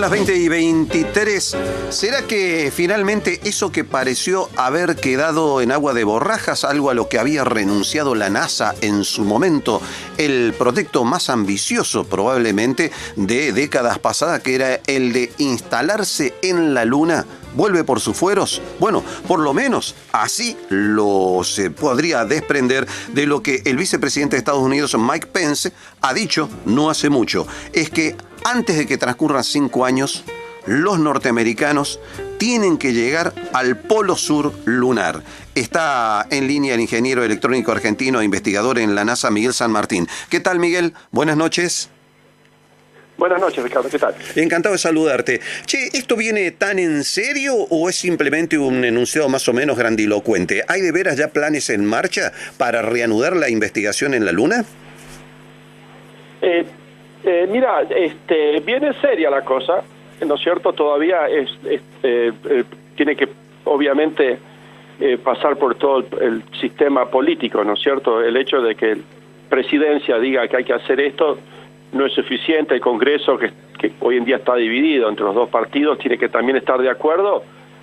las 20:23. ¿Será que finalmente eso que pareció haber quedado en agua de borrajas, algo a lo que había renunciado la NASA en su momento, el proyecto más ambicioso probablemente de décadas pasadas, que era el de instalarse en la Luna, vuelve por sus fueros? Bueno, por lo menos así se podría desprender de lo que el vicepresidente de Estados Unidos, Mike Pence, ha dicho no hace mucho. Es que antes de que transcurran 5 años, los norteamericanos tienen que llegar al Polo Sur lunar. Está en línea el ingeniero electrónico argentino e investigador en la NASA, Miguel San Martín. ¿Qué tal, Miguel? Buenas noches. Buenas noches, Ricardo, ¿qué tal? Encantado de saludarte. Che, ¿esto viene tan en serio o es simplemente un enunciado más o menos grandilocuente? ¿Hay de veras ya planes en marcha para reanudar la investigación en la Luna? Mira, viene seria la cosa, ¿no es cierto? Todavía tiene que, obviamente, pasar por todo el sistema político, ¿no es cierto? El hecho de que la presidencia diga que hay que hacer esto no es suficiente. El Congreso, que hoy en día está dividido entre los dos partidos, tiene que también estar de acuerdo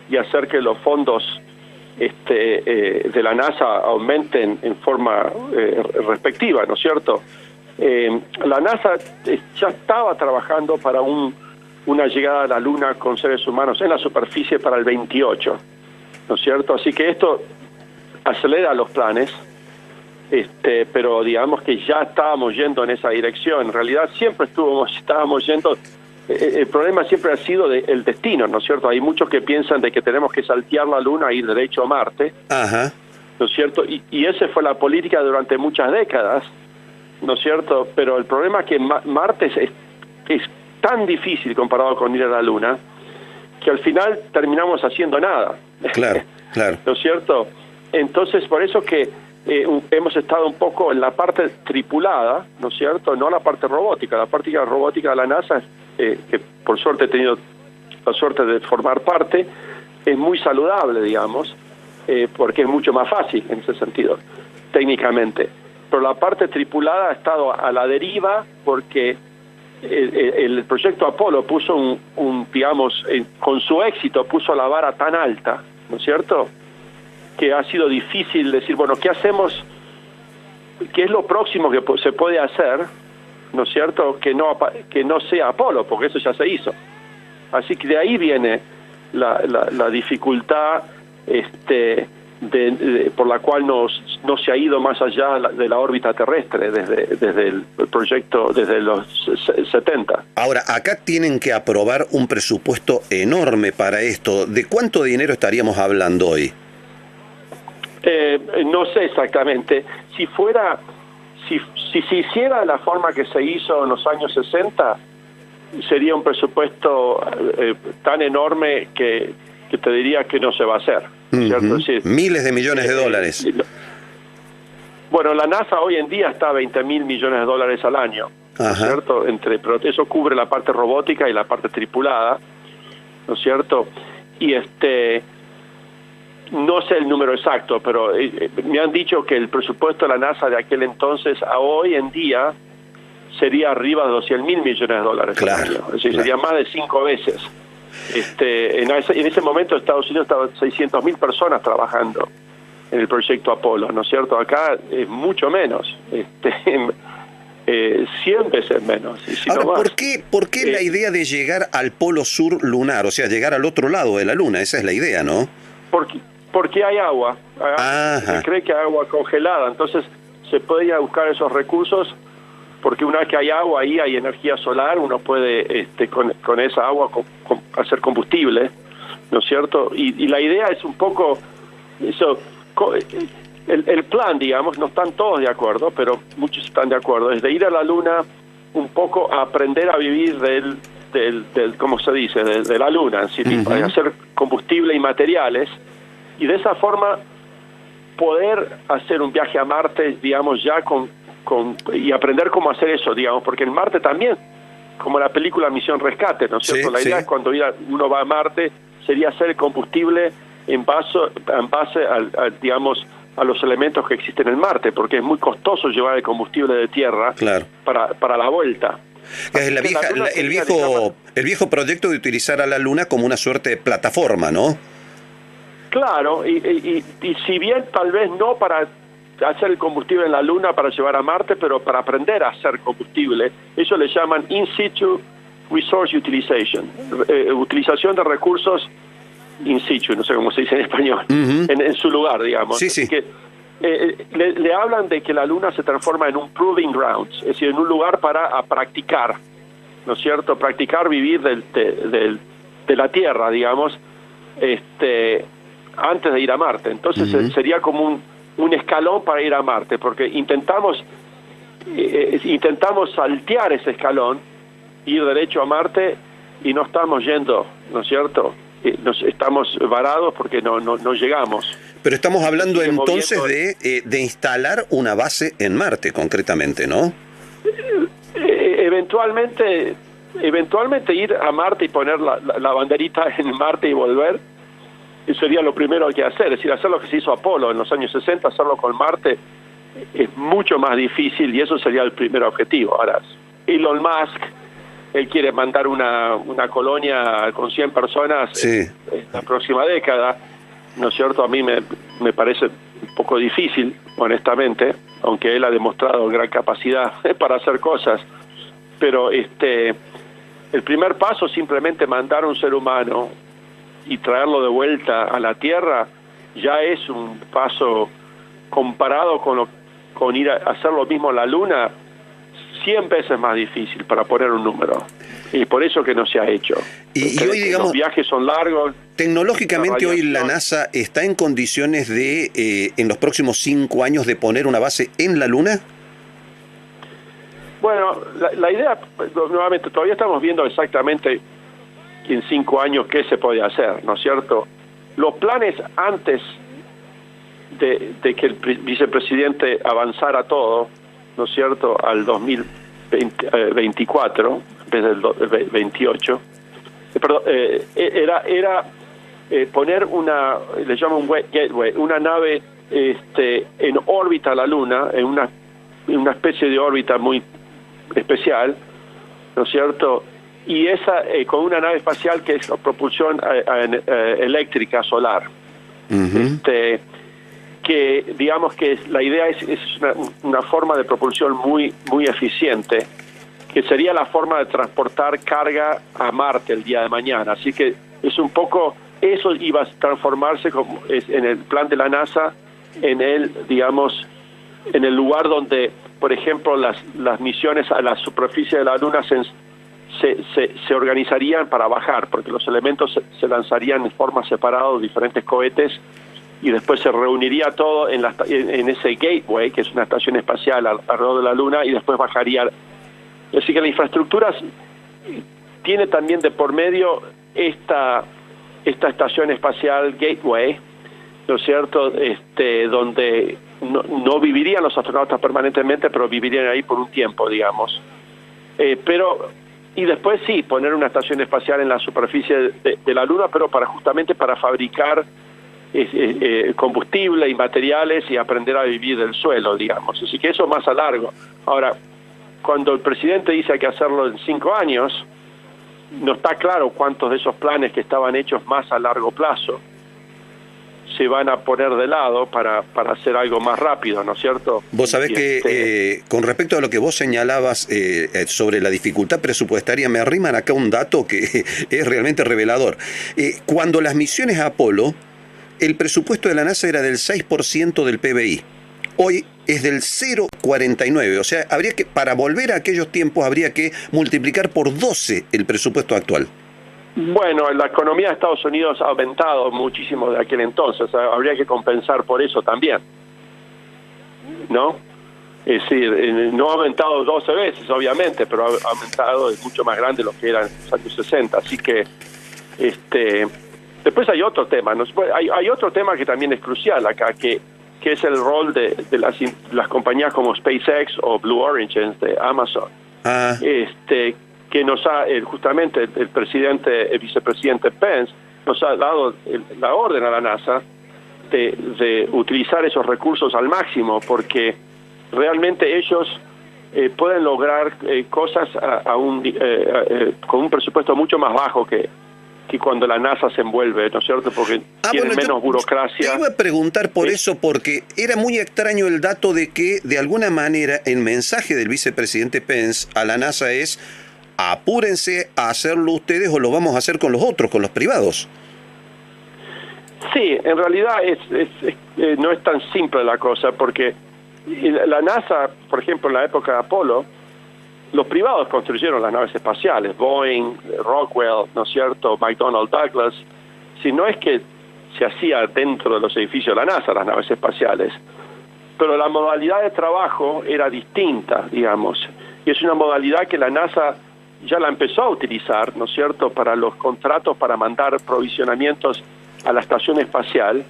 y hacer que los fondos de la NASA aumenten en forma respectiva, ¿no es cierto? La NASA ya estaba trabajando para una llegada a la Luna con seres humanos en la superficie para el 28, ¿no es cierto? Así que esto acelera los planes. Pero digamos que ya estábamos yendo en esa dirección. En realidad siempre estábamos yendo. El problema siempre ha sido el destino, ¿no es cierto? Hay muchos que piensan de que tenemos que saltear la Luna e ir derecho a Marte. Ajá. ¿No es cierto? Y esa fue la política durante muchas décadas, ¿no es cierto? Pero el problema es que Marte es tan difícil comparado con ir a la Luna que al final terminamos haciendo nada. Claro, claro. ¿No es cierto? Entonces, por eso que hemos estado un poco en la parte tripulada, ¿no es cierto? No la parte robótica. La parte robótica de la NASA, que por suerte he tenido la suerte de formar parte, es muy saludable, digamos, porque es mucho más fácil en ese sentido, técnicamente. Pero la parte tripulada ha estado a la deriva porque el proyecto Apolo puso digamos, con su éxito puso la vara tan alta, ¿no es cierto?, que ha sido difícil decir, bueno, ¿qué hacemos? ¿Qué es lo próximo que se puede hacer? ¿No es cierto? Que no sea Apolo, porque eso ya se hizo. Así que de ahí viene la dificultad por la cual no se ha ido más allá de la órbita terrestre desde el proyecto, desde los 70. Ahora, acá tienen que aprobar un presupuesto enorme para esto. ¿De cuánto dinero estaríamos hablando hoy? No sé exactamente. Si se hiciera de la forma que se hizo en los años 60, sería un presupuesto tan enorme que te diría que no se va a hacer, ¿cierto? Es decir, miles de millones de dólares. Bueno, la NASA hoy en día está a 20.000 millones de dólares al año, ¿no es cierto? Pero eso cubre la parte robótica y la parte tripulada, ¿no es cierto? Y no sé el número exacto, pero me han dicho que el presupuesto de la NASA de aquel entonces a hoy en día sería arriba de los 100.000 millones de dólares. Claro, es decir, sería más de 5 veces. En ese momento Estados Unidos estaba 600.000 personas trabajando en el proyecto Apolo, ¿no es cierto? Acá es mucho menos, 100 veces menos. Si ahora, no más. ¿por qué la idea de llegar al Polo Sur lunar? O sea, llegar al otro lado de la Luna, esa es la idea, ¿no? Porque hay agua. Se cree que hay agua congelada, entonces se puede ir a buscar esos recursos, porque una vez que hay agua ahí hay energía solar, uno puede con esa agua hacer combustible, ¿no es cierto? Y la idea es un poco eso. El plan, digamos, no están todos de acuerdo, pero muchos están de acuerdo, es de ir a la Luna un poco a aprender a vivir del ¿cómo se dice?, de la Luna, ¿sí? Para hacer combustible y materiales, y de esa forma poder hacer un viaje a Marte, digamos, ya y aprender cómo hacer eso, digamos, porque en Marte también, como la película Misión Rescate, ¿no es cierto? La idea es cuando uno va a Marte, sería hacer combustible en base digamos, a los elementos que existen en Marte, porque es muy costoso llevar el combustible de tierra para la vuelta. Es la vieja, el viejo proyecto de utilizar a la Luna como una suerte de plataforma, ¿no? Claro, y si bien tal vez no para hacer el combustible en la Luna para llevar a Marte, pero para aprender a hacer combustible, eso le llaman in situ resource utilization, utilización de recursos in situ, no sé cómo se dice en español, en su lugar, digamos. Sí, sí. Que, le hablan de que la Luna se transforma en un proving grounds, es decir, en un lugar para practicar, ¿no es cierto? Practicar vivir de la Tierra, digamos, antes de ir a Marte. Entonces sería como un escalón para ir a Marte, porque intentamos saltear ese escalón, ir derecho a Marte y no estamos yendo, ¿no es cierto? Estamos varados porque no llegamos. Pero estamos hablando entonces de instalar una base en Marte, concretamente, ¿no? Eventualmente ir a Marte y poner la banderita en Marte y volver, sería lo primero que hacer. Es decir, hacer lo que se hizo Apolo en los años 60, hacerlo con Marte es mucho más difícil y eso sería el primer objetivo. Ahora, Elon Musk, él quiere mandar una colonia con 100 personas en la próxima década, ¿no es cierto? A mí me parece un poco difícil, honestamente, aunque él ha demostrado gran capacidad para hacer cosas. Pero el primer paso, simplemente mandar a un ser humano y traerlo de vuelta a la Tierra, ya es un paso comparado con ir a hacer lo mismo en la Luna, 100 veces más difícil, para poner un número. Y por eso que no se ha hecho. Y hoy, digamos, los viajes son largos. Tecnológicamente hoy la NASA está en condiciones de, en los próximos 5 años, de poner una base en la Luna. Bueno, la idea, nuevamente, todavía estamos viendo exactamente en 5 años qué se puede hacer, ¿no es cierto? Los planes antes de que el vicepresidente avanzara todo, ¿no es cierto?, al 2024, en vez del 28, era poner le llaman un gateway, una nave en órbita a la Luna, en una especie de órbita muy especial, ¿no es cierto?, y esa con una nave espacial que es propulsión eléctrica solar. Que digamos que la idea es una forma de propulsión muy eficiente, que sería la forma de transportar carga a Marte el día de mañana. Así que es un poco, eso iba a transformarse como en el plan de la NASA, en el lugar donde, por ejemplo, las misiones a la superficie de la Luna se organizarían para bajar, porque los elementos se lanzarían en forma separada, diferentes cohetes, y después se reuniría todo en ese gateway, que es una estación espacial alrededor de la Luna, y después bajaría. Así que la infraestructura tiene también de por medio esta estación espacial gateway, ¿no es cierto?, donde no vivirían los astronautas permanentemente, pero vivirían ahí por un tiempo, digamos. Y después sí, poner una estación espacial en la superficie de la Luna, pero justamente para fabricar combustible y materiales y aprender a vivir del suelo, digamos. Así que eso más a largo. Ahora, cuando el presidente dice que hay que hacerlo en 5 años, no está claro cuántos de esos planes que estaban hechos más a largo plazo se van a poner de lado para hacer algo más rápido, ¿no es cierto? Vos sabés que con respecto a lo que vos señalabas sobre la dificultad presupuestaria, me arriman acá un dato que es realmente revelador. Cuando las misiones a Apolo, el presupuesto de la NASA era del 6% del PBI. Hoy es del 0,49%. O sea, para volver a aquellos tiempos habría que multiplicar por 12 el presupuesto actual. Bueno, la economía de Estados Unidos ha aumentado muchísimo de aquel entonces. O sea, habría que compensar por eso también, ¿no? Es decir, no ha aumentado 12 veces, obviamente, pero ha aumentado, es mucho más grande de lo que era en los años 60. Así que, después hay otro tema, ¿no? Hay otro tema que también es crucial acá, que es el rol de las compañías como SpaceX o Blue Origin de Amazon. Que nos ha, justamente el vicepresidente Pence, nos ha dado la orden a la NASA de utilizar esos recursos al máximo, porque realmente ellos pueden lograr cosas con un presupuesto mucho más bajo que cuando la NASA se envuelve, ¿no es cierto? Porque tiene menos burocracia. Te iba a preguntar por eso, porque era muy extraño el dato de que, de alguna manera, el mensaje del vicepresidente Pence a la NASA es: apúrense a hacerlo ustedes o lo vamos a hacer con los otros, con los privados. Sí, en realidad no es tan simple la cosa, porque la NASA, por ejemplo, en la época de Apolo, los privados construyeron las naves espaciales, Boeing, Rockwell, ¿no es cierto?, McDonnell Douglas. Si no es que se hacía dentro de los edificios de la NASA las naves espaciales, pero la modalidad de trabajo era distinta, digamos, y es una modalidad que la NASA ya la empezó a utilizar, ¿no es cierto?, para los contratos para mandar provisionamientos a la estación espacial.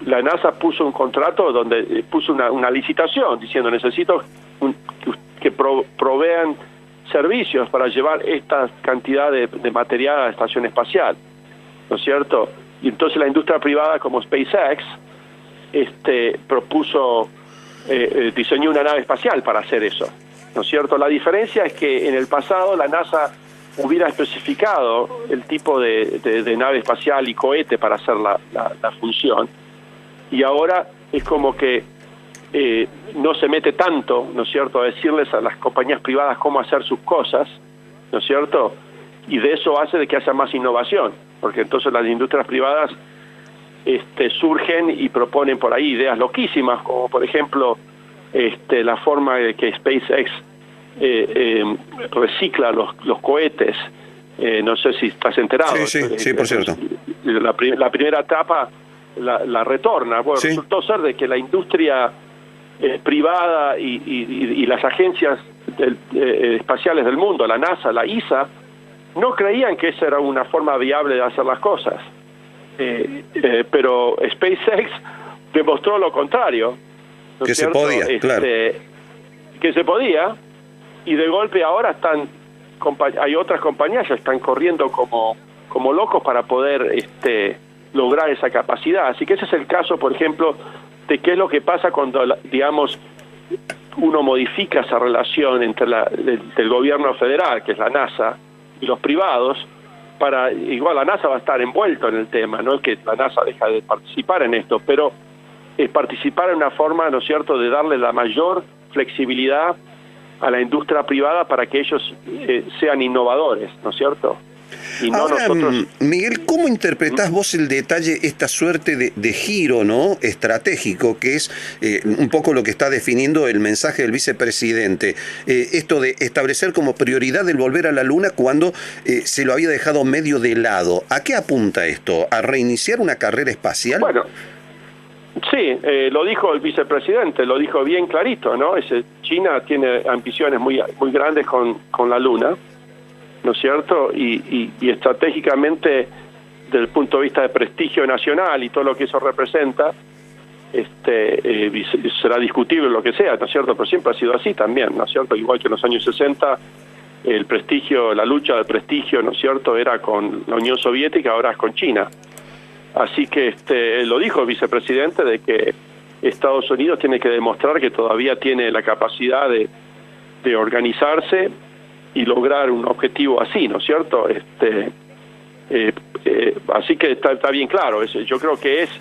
La NASA puso un contrato donde puso una licitación diciendo: necesito que provean servicios para llevar esta cantidad de material a la estación espacial, ¿no es cierto? Y entonces la industria privada, como SpaceX, diseñó una nave espacial para hacer eso, ¿no es cierto? La diferencia es que en el pasado la NASA hubiera especificado el tipo de nave espacial y cohete para hacer la función, y ahora es como que no se mete tanto, ¿no es cierto?, a decirles a las compañías privadas cómo hacer sus cosas, ¿no es cierto?, y de eso hace de que haya más innovación, porque entonces las industrias privadas surgen y proponen por ahí ideas loquísimas, como por ejemplo la forma de que SpaceX recicla los cohetes. No sé si estás enterado. Sí, por cierto. La primera etapa la retorna. Bueno, sí. Resultó ser de que la industria privada y las agencias espaciales del mundo, la NASA, la ESA, no creían que esa era una forma viable de hacer las cosas. Pero SpaceX demostró lo contrario, ¿no es cierto? Se podía, claro. Que se podía, y de golpe ahora hay otras compañías que están corriendo como locos para poder lograr esa capacidad. Así que ese es el caso, por ejemplo, de qué es lo que pasa cuando, digamos, uno modifica esa relación entre del gobierno federal, que es la NASA, y los privados. Igual la NASA va a estar envuelto en el tema, no es que la NASA deja de participar en esto, pero es participar en una forma, ¿no es cierto?, de darle la mayor flexibilidad a la industria privada para que ellos sean innovadores, ¿no es cierto? Y no ahora, nosotros. Miguel, ¿cómo interpretás vos el detalle, esta suerte de giro, ¿no?, estratégico, que es un poco lo que está definiendo el mensaje del vicepresidente? Esto de establecer como prioridad el volver a la Luna cuando se lo había dejado medio de lado. ¿A qué apunta esto? ¿A reiniciar una carrera espacial? Bueno, sí, lo dijo el vicepresidente, lo dijo bien clarito, ¿no? China tiene ambiciones muy grandes con la Luna, ¿no es cierto? Y estratégicamente, desde el punto de vista de prestigio nacional y todo lo que eso representa, será discutible lo que sea, ¿no es cierto? Pero siempre ha sido así también, ¿no es cierto? Igual que en los años 60, el prestigio, la lucha de prestigio, ¿no es cierto?, era con la Unión Soviética, ahora es con China. Así que lo dijo el vicepresidente, de que Estados Unidos tiene que demostrar que todavía tiene la capacidad de organizarse y lograr un objetivo así, ¿no es cierto? Así que está bien claro. Yo creo que es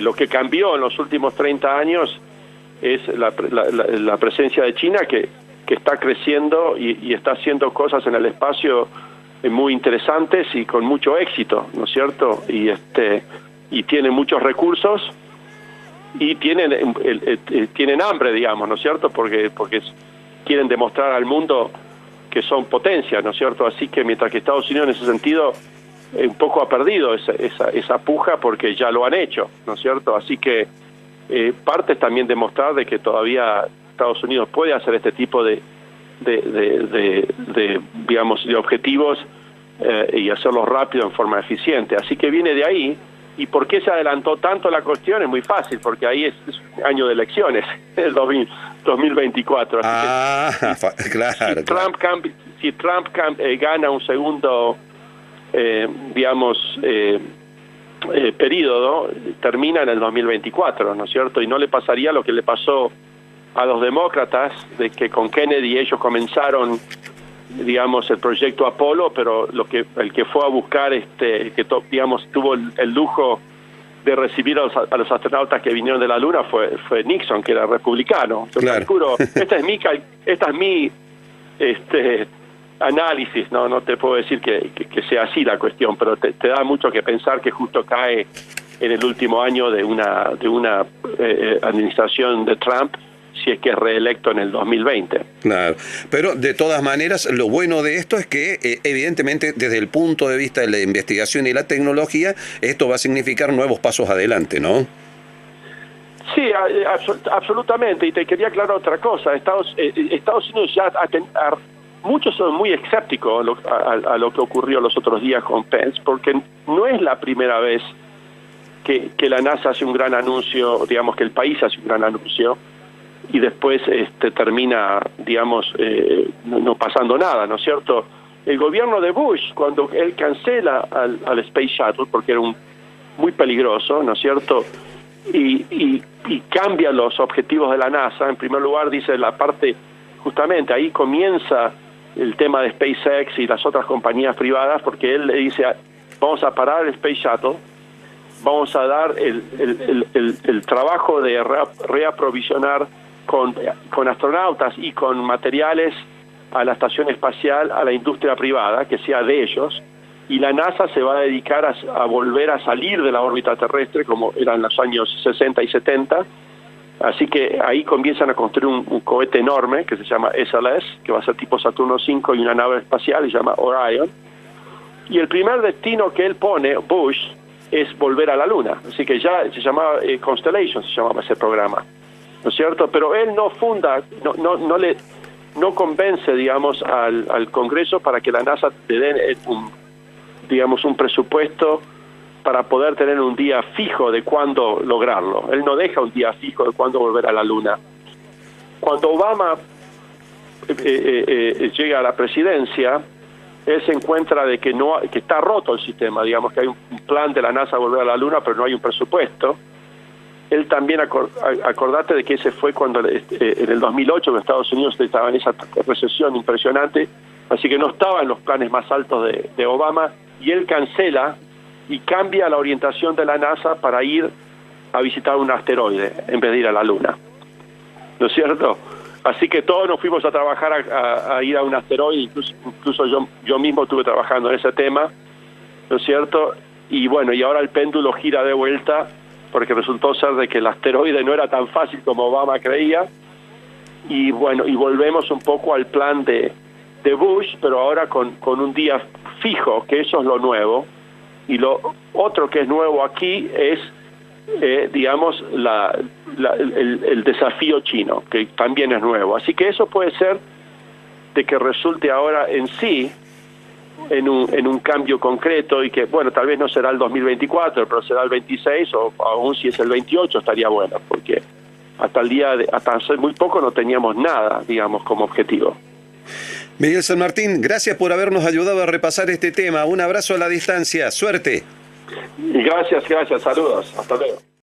lo que cambió en los últimos 30 años, es la presencia de China, que está creciendo y está haciendo cosas en el espacio muy interesantes y con mucho éxito, ¿no es cierto? Y tienen muchos recursos y tienen hambre, digamos, ¿no es cierto? Porque quieren demostrar al mundo que son potencias, ¿no es cierto? Así que mientras que Estados Unidos en ese sentido un poco ha perdido esa puja, porque ya lo han hecho, ¿no es cierto? Así que parte es también demostrar de que todavía Estados Unidos puede hacer este tipo de digamos, de objetivos y hacerlos rápido en forma eficiente. Así que viene de ahí. ¿Y por qué se adelantó tanto la cuestión? Es muy fácil, porque ahí es año de elecciones, el 2024. Así que, claro. Si Trump gana un segundo, periodo, termina en el 2024, ¿no es cierto? Y no le pasaría lo que le pasó a los demócratas de que con Kennedy ellos comenzaron, digamos, el proyecto Apolo, pero el que fue a buscar, digamos, tuvo el lujo de recibir a los astronautas que vinieron de la Luna fue Nixon, que era republicano. Yo calculo, esta es mi análisis, no te puedo decir que sea así la cuestión, pero te da mucho que pensar que justo cae en el último año de una administración de Trump, si es que es reelecto en el 2020. Claro, pero de todas maneras lo bueno de esto es que evidentemente desde el punto de vista de la investigación y la tecnología, esto va a significar nuevos pasos adelante, ¿no? Sí, absolutamente, y te quería aclarar otra cosa. Estados Unidos ya muchos son muy escépticos a lo que ocurrió los otros días con Pence, porque no es la primera vez que la NASA hace un gran anuncio, digamos que el país hace un gran anuncio, y después termina, digamos, no pasando nada, ¿no es cierto? El gobierno de Bush, cuando él cancela al Space Shuttle, porque era muy peligroso, ¿no es cierto?, y cambia los objetivos de la NASA, en primer lugar dice la parte, justamente ahí comienza el tema de SpaceX y las otras compañías privadas, porque él le dice, vamos a parar el Space Shuttle, vamos a dar el trabajo de reaprovisionar con astronautas y con materiales a la estación espacial, a la industria privada, que sea de ellos, y la NASA se va a dedicar a volver a salir de la órbita terrestre, como eran los años 60 y 70, así que ahí comienzan a construir un cohete enorme, que se llama SLS, que va a ser tipo Saturno V, y una nave espacial, que se llama Orion, y el primer destino que él pone, Bush, es volver a la Luna, así que ya se llamaba Constellation, se llamaba ese programa, ¿no es cierto? Pero él no convence, digamos, al Congreso para que la NASA le den un presupuesto para poder tener un día fijo de cuándo lograrlo. Él no deja un día fijo de cuándo volver a la Luna. Cuando Obama llega a la presidencia, él se encuentra de que está roto el sistema, digamos que hay un plan de la NASA a volver a la Luna, pero no hay un presupuesto. Él también, acordate de que ese fue cuando en el 2008 que Estados Unidos estaba en esa recesión impresionante, así que no estaba en los planes más altos de Obama, y él cancela y cambia la orientación de la NASA para ir a visitar un asteroide en vez de ir a la Luna, ¿no es cierto? Así que todos nos fuimos a trabajar a ir a un asteroide, incluso yo mismo estuve trabajando en ese tema, ¿no es cierto? Y bueno, y ahora el péndulo gira de vuelta, porque resultó ser de que el asteroide no era tan fácil como Obama creía, y bueno, y volvemos un poco al plan de Bush, pero ahora con un día fijo, que eso es lo nuevo, y lo otro que es nuevo aquí es, digamos, el desafío chino, que también es nuevo. Así que eso puede ser de que resulte ahora en sí en un cambio concreto, y que, bueno, tal vez no será el 2024, pero será el 26, o aún si es el 28 estaría bueno, porque hasta hace muy poco no teníamos nada, digamos, como objetivo. Miguel San Martín, gracias por habernos ayudado a repasar este tema. Un abrazo a la distancia. Suerte. Gracias, saludos. Hasta luego.